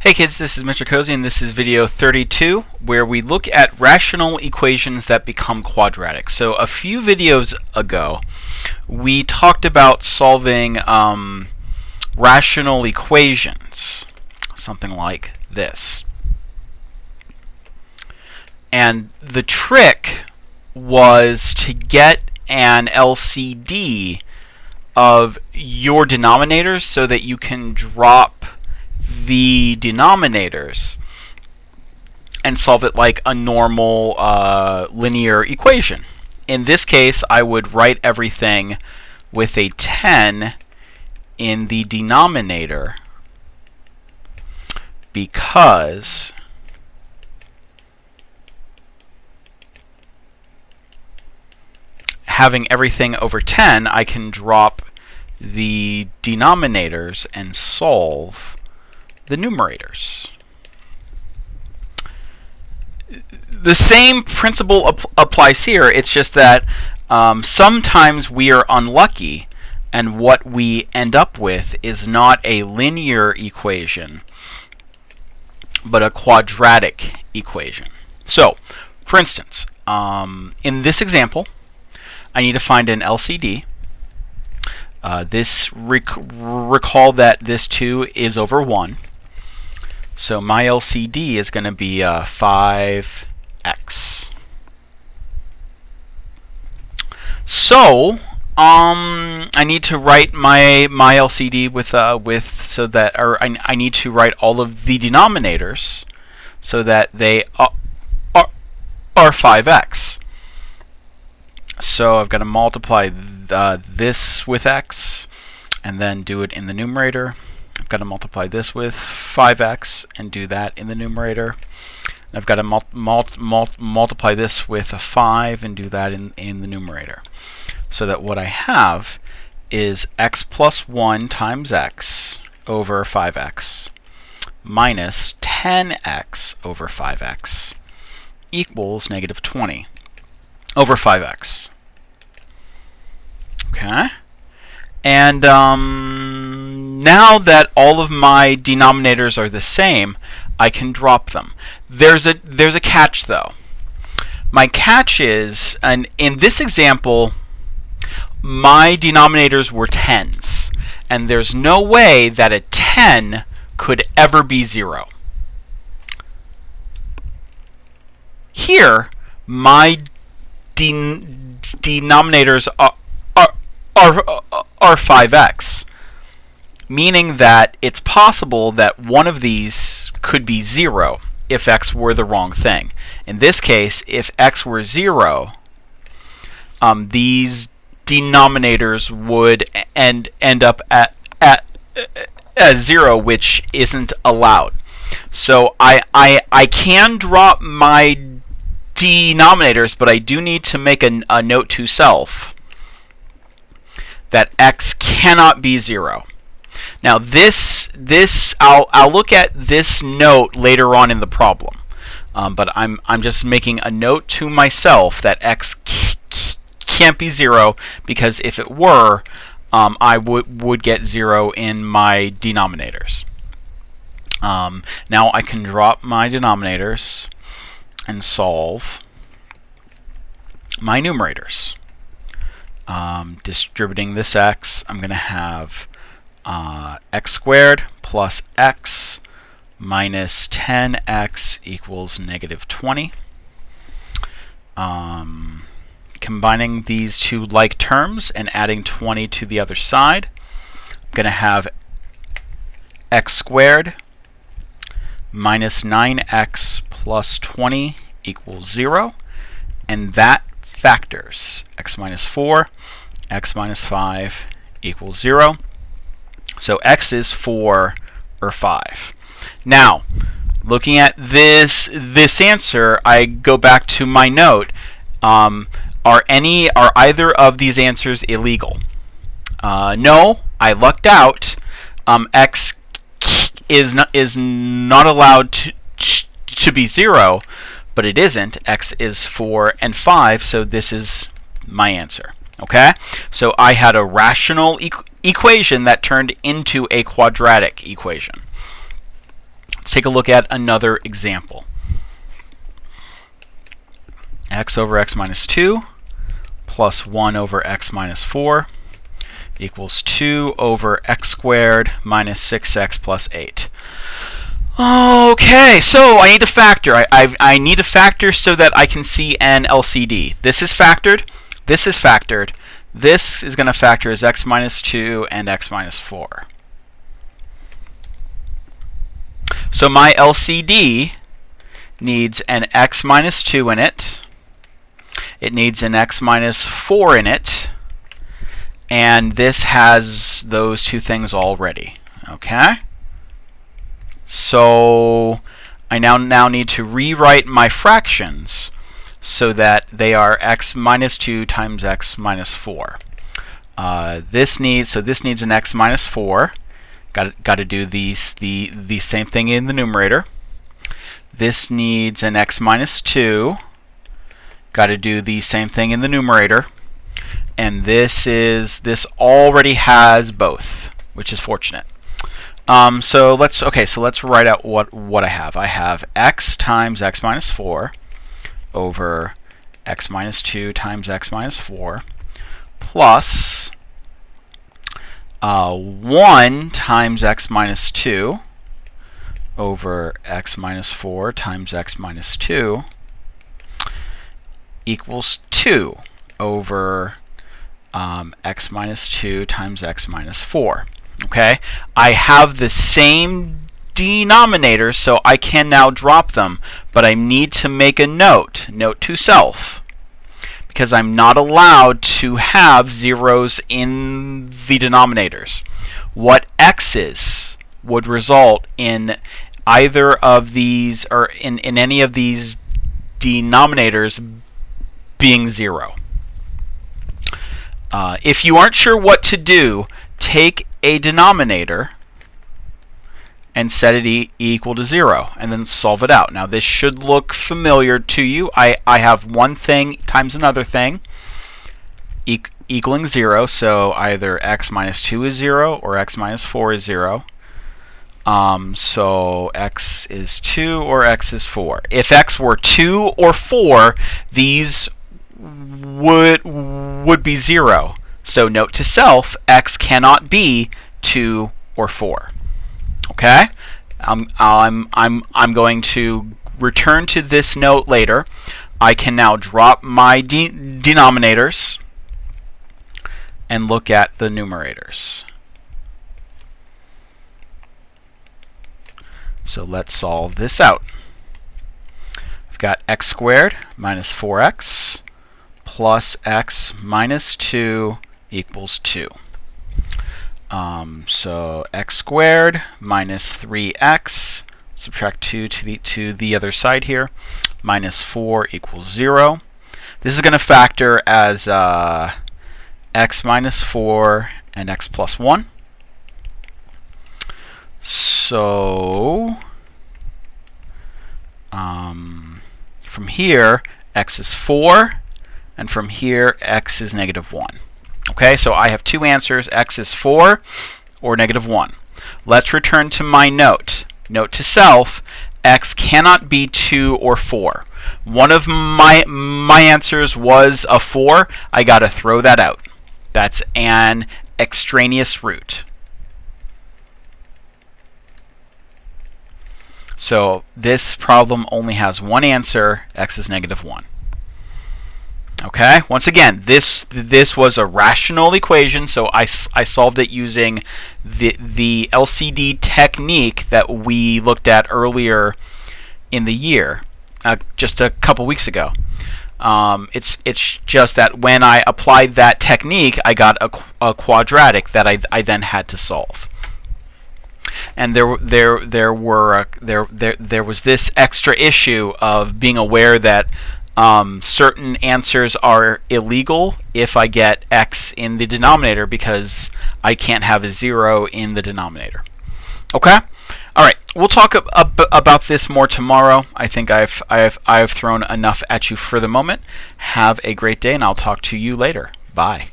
Hey kids, this is Mr. Cozy and this is video 32 where we look at rational equations that become quadratic. So a few videos ago we talked about solving rational equations, something like this. And the trick was to get an LCD of your denominators so that you can drop the denominators and solve it like a normal linear equation. In this case, I would write everything with a 10 in the denominator because having everything over 10, I can drop the denominators and solve the numerators. The same principle applies here. It's just that sometimes we are unlucky and what we end up with is not a linear equation but a quadratic equation. So, for instance, in this example, I need to find an LCD. Recall that this 2 is over 1. So my LCD is going to be 5x. So I need to write my LCD with so that, or I need to write all of the denominators so that they are 5x. So I've got to multiply this with x and then do it in the numerator. I've got to multiply this with 5x and do that in the numerator. And I've got to multiply this with a 5 and do that in the numerator. So that what I have is x plus 1 times x over 5x minus 10x over 5x equals negative 20 over 5x. Okay? And now that all of my denominators are the same, I can drop them. There's a catch though. My catch is, and in this example, my denominators were 10s, and there's no way that a 10 could ever be 0. Here, my denominators are 5x, meaning that it's possible that one of these could be 0 if x were the wrong thing. In this case, if x were 0, these denominators would end up at 0, which isn't allowed. So I can drop my denominators, but I do need to make a note to self that x cannot be 0. Now I'll look at this note later on in the problem, but I'm just making a note to myself that x can't be 0 because if it were, I would get 0 in my denominators. Now I can drop my denominators and solve my numerators. Distributing this x, I'm going to have x squared plus x minus 10x equals negative 20. Combining these two like terms and adding 20 to the other side, I'm going to have x squared minus 9x plus 20 equals 0, and that factors x minus 4, x minus 5 equals 0. So x is 4 or 5. Now, looking at this answer, I go back to my note. Are either of these answers illegal? No, I lucked out. X is not allowed to be 0, but it isn't. X is 4 and 5, so this is my answer. Okay? So I had a rational equation that turned into a quadratic equation. Let's take a look at another example. X over x minus 2 plus 1 over x minus 4 equals 2 over x squared minus 6x plus 8. Okay, so I need to factor. I need to factor so that I can see an LCD. This is factored. This is factored. This is going to factor as x minus 2 and x minus 4. So my LCD needs an x minus 2 in it. It needs an x minus 4 in it. And this has those two things already. Okay? So I now need to rewrite my fractions so that they are x minus 2 times x minus 4. This needs an x minus 4. Got to do the same thing in the numerator. This needs an x minus 2. Got to do the same thing in the numerator. And this already has both, which is fortunate. So let's write out what I have. I have x times x minus 4 over x minus 2 times x minus 4 plus 1 times x minus 2 over x minus 4 times x minus 2 equals 2 over x minus 2 times x minus 4. Okay, I have the same denominators, so I can now drop them, but I need to make a note to self, because I'm not allowed to have zeros in the denominators. What x's would result in either of these, or in any of these denominators being 0. If you aren't sure what to do, take a denominator and set it equal to 0, and then solve it out. Now this should look familiar to you. I have one thing times another thing equaling 0, so either x minus 2 is 0 or x minus 4 is 0. So x is 2 or x is 4. If x were 2 or 4, these would be 0. So note to self, x cannot be 2 or 4. Okay? I'm going to return to this note later. I can now drop my denominators and look at the numerators. So let's solve this out. I've got x squared minus 4x plus x minus 2 equals 2. So x squared minus 3x, subtract 2 to the other side here, minus 4 equals 0. This is going to factor as x minus 4 and x plus 1. So from here, x is 4, and from here, x is negative 1. Okay, so I have two answers, x is 4 or negative 1. Let's return to my note. Note to self, x cannot be 2 or 4. One of my answers was a 4. I got to throw that out. That's an extraneous root. So this problem only has one answer, x is negative 1. Okay, once again, this was a rational equation, so I solved it using the LCD technique that we looked at earlier in the year, just a couple weeks ago. It's just that when I applied that technique, I got a quadratic that I then had to solve. And there was this extra issue of being aware that certain answers are illegal if I get x in the denominator, because I can't have a 0 in the denominator. Okay? All right. We'll talk about this more tomorrow. I think I've thrown enough at you for the moment. Have a great day, and I'll talk to you later. Bye.